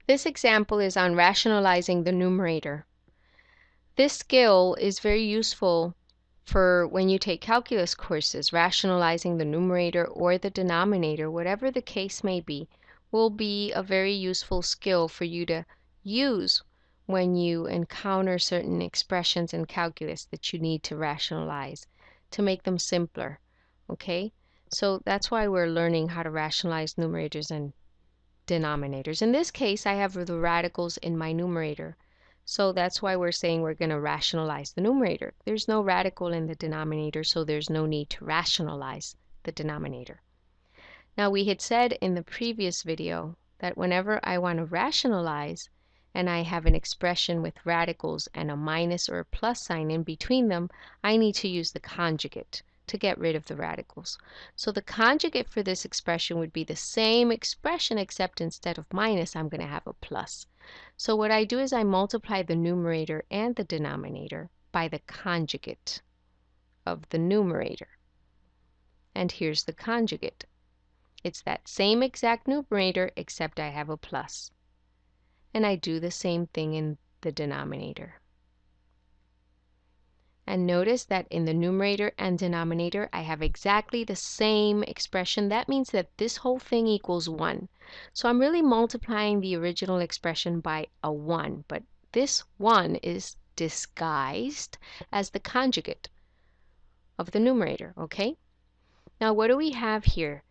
This example is on rationalizing the numerator. This skill is very useful for when you take calculus courses. Rationalizing the numerator or the denominator, whatever the case may be, will be a very useful skill for you to use when you encounter certain expressions in calculus that you need to rationalize to make them simpler. Okay? So that's why we're learning how to rationalize numerators and denominators. In this case, I have the radicals in my numerator. So that's why we're saying we're going to rationalize the numerator. There's no radical in the denominator, so there's no need to rationalize the denominator. Now, we had said in the previous video that whenever I want to rationalize and I have an expression with radicals and a minus or a plus sign in between them, I need to use the conjugate to get rid of the radicals. So the conjugate for this expression would be the same expression, except instead of minus, I'm going to have a plus. So what I do is I multiply the numerator and the denominator by the conjugate of the numerator. And here's the conjugate. It's that same exact numerator, except I have a plus. And I do the same thing in the denominator. And notice that in the numerator and denominator, I have exactly the same expression. That means that this whole thing equals 1. So I'm really multiplying the original expression by a 1. But this 1 is disguised as the conjugate of the numerator, okay? Now, what do we have here?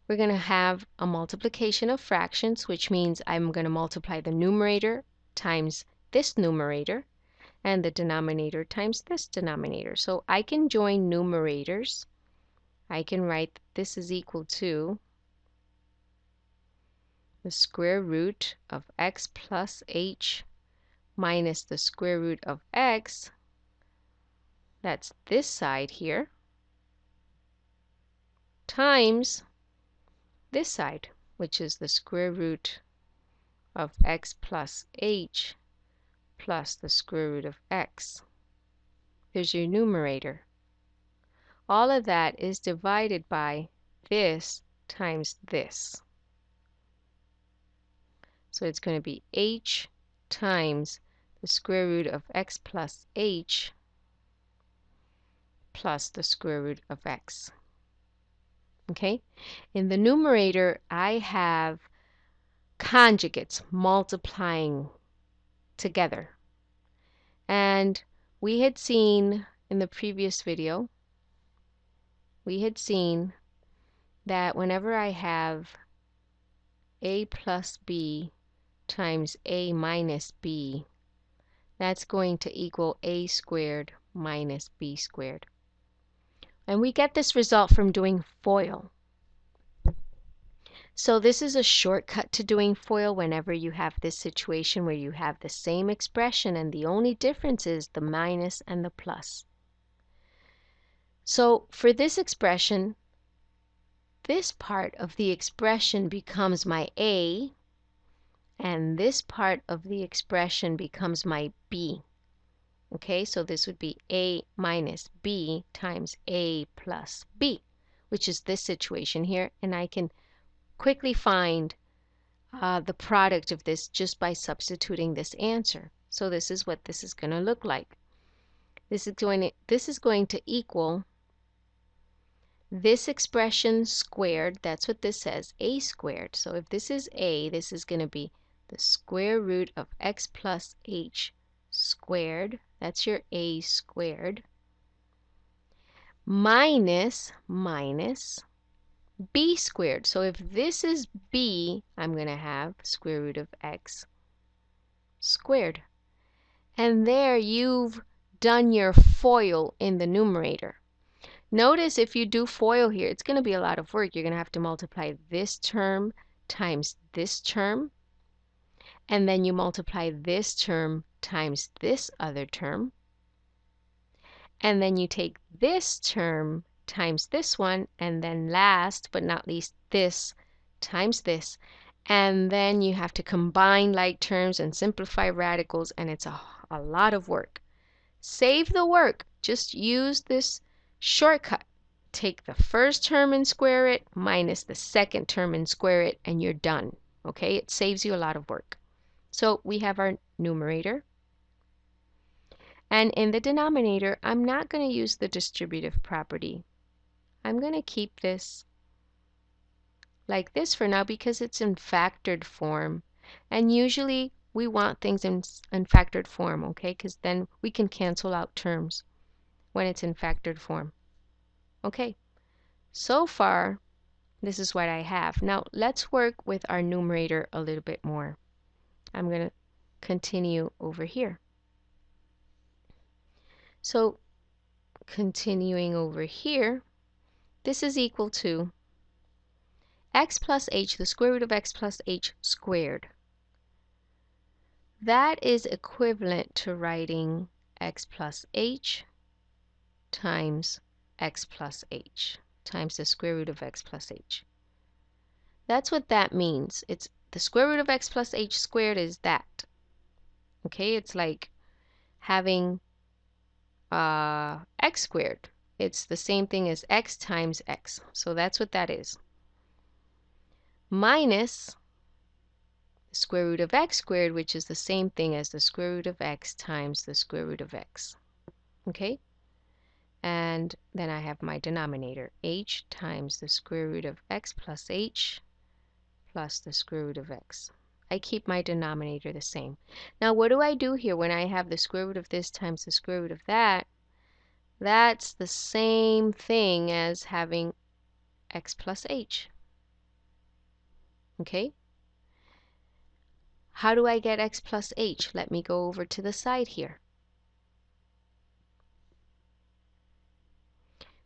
We're going to have a multiplication of fractions, which means I'm going to multiply the numerator times this numerator, and the denominator times this denominator. So I can join numerators. I can write this is equal to the square root of x plus h minus the square root of x, that's this side here, times this side, which is the square root of x plus h plus the square root of x. There's your numerator. All of that is divided by this times this. So it's going to be h times the square root of x plus h plus the square root of x. Okay? In the numerator, I have conjugates multiplying together. And we had seen in the previous video, we had seen that whenever I have a plus b times a minus b, that's going to equal a squared minus b squared. And we get this result from doing FOIL. So this is a shortcut to doing FOIL whenever you have this situation where you have the same expression and the only difference is the minus and the plus. So for this expression, this part of the expression becomes my a, and this part of the expression becomes my b. Okay, so this would be a minus b times a plus b, which is this situation here, and I can quickly find the product of this just by substituting this answer. So this is what this is going to look like. This is going to equal this expression squared. That's what this says, a squared. So if this is a, this is going to be the square root of x plus h squared. That's your a squared minus b squared. So if this is b, I'm going to have square root of x squared. And there you've done your FOIL in the numerator. Notice if you do FOIL here, it's going to be a lot of work. You're going to have to multiply this term times this term, and then you multiply this term times this other term, and then you take this term times this one, and then last but not least this times this, and then you have to combine like terms and simplify radicals, and it's a lot of work. Save the work. Just use this shortcut. Take the first term and square it minus the second term and square it, and you're done. Okay? It saves you a lot of work. So we have our numerator. And in the denominator, I'm not going to use the distributive property. I'm going to keep this like this for now because it's in factored form. And usually we want things in factored form, okay? Because then we can cancel out terms when it's in factored form. Okay, so far, this is what I have. Now, let's work with our numerator a little bit more. I'm going to continue over here. So, continuing over here, this is equal to x plus h, the square root of x plus h squared. That is equivalent to writing x plus h times x plus h times the square root of x plus h. That's what that means. It's the square root of x plus h squared is that. Okay, it's like having x squared. It's the same thing as x times x. So that's what that is. Minus the square root of x squared, which is the same thing as the square root of x times the square root of x. Okay? And then I have my denominator, h times the square root of x plus h plus the square root of x. I keep my denominator the same. Now what do I do here when I have the square root of this times the square root of that? That's the same thing as having x plus h. Okay? How do I get x plus h? Let me go over to the side here.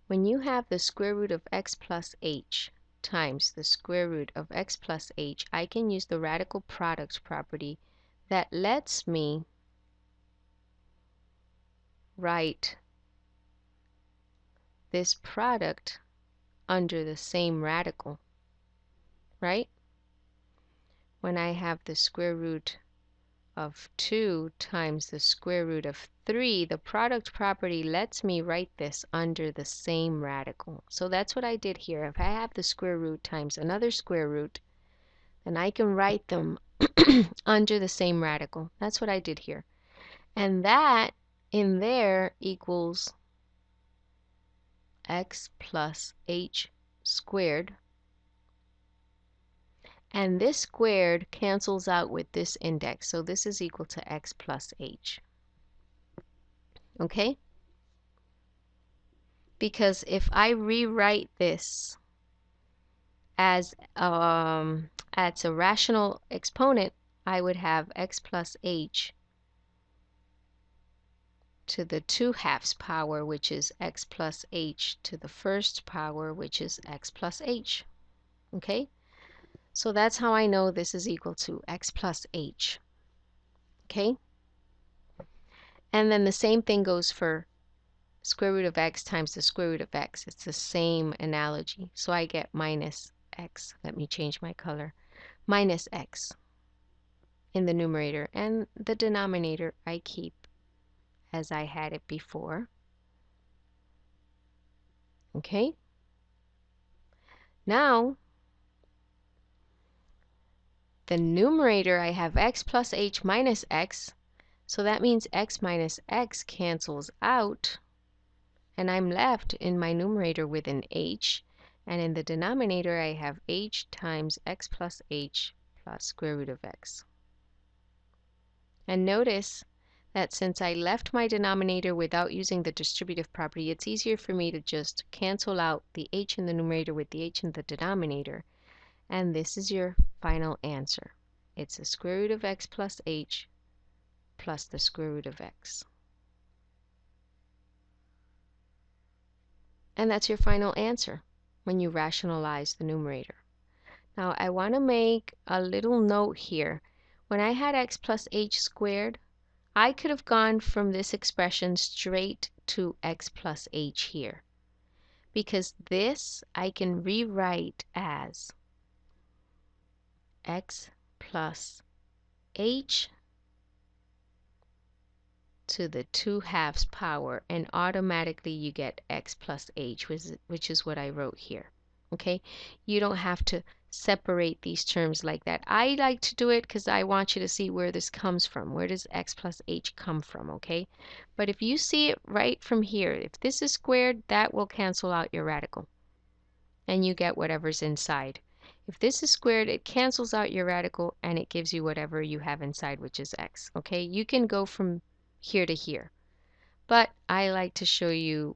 When you have the square root of x plus h times the square root of x plus h, I can use the radical product property that lets me write this product under the same radical, right? When I have the square root of 2 times the square root of 3, the product property lets me write this under the same radical. So that's what I did here. If I have the square root times another square root, then I can write them under the same radical. That's what I did here. And that in there equals x plus h squared. And this squared cancels out with this index. So this is equal to x plus h. Okay? Because if I rewrite this as a rational exponent, I would have x plus h to the 2/2 power, which is x plus h to the 1st power, which is x plus h. Okay? So that's how I know this is equal to x plus h. Okay? And then the same thing goes for square root of x times the square root of x. It's the same analogy. So I get minus x. Let me change my color. Minus x in the numerator. And the denominator I keep as I had it before. Okay? Now, the numerator, I have x plus h minus x, so that means x minus x cancels out, and I'm left in my numerator with an h, and in the denominator I have h times x plus h plus square root of x. And notice that since I left my denominator without using the distributive property, it's easier for me to just cancel out the h in the numerator with the h in the denominator. And this is your final answer. It's the square root of x plus h plus the square root of x. And that's your final answer when you rationalize the numerator. Now I want to make a little note here. When I had x plus h squared, I could have gone from this expression straight to x plus h here. Because this I can rewrite as x plus h to the 2/2 power, and automatically you get x plus h, which is what I wrote here. Okay? You don't have to separate these terms like that. I like to do it because I want you to see where this comes from. Where does x plus h come from, okay? But if you see it right from here, if this is squared, that will cancel out your radical, and you get whatever's inside. If this is squared, it cancels out your radical, and it gives you whatever you have inside, which is x, okay? You can go from here to here, but I like to show you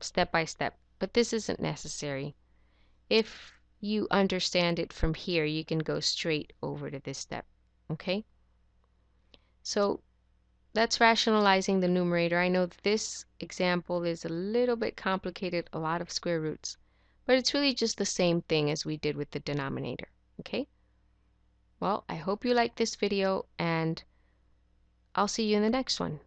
step by step, but this isn't necessary. If you understand it from here, you can go straight over to this step, okay? So that's rationalizing the numerator. I know this example is a little bit complicated, a lot of square roots, but it's really just the same thing as we did with the denominator, okay? Well, I hope you liked this video, and I'll see you in the next one.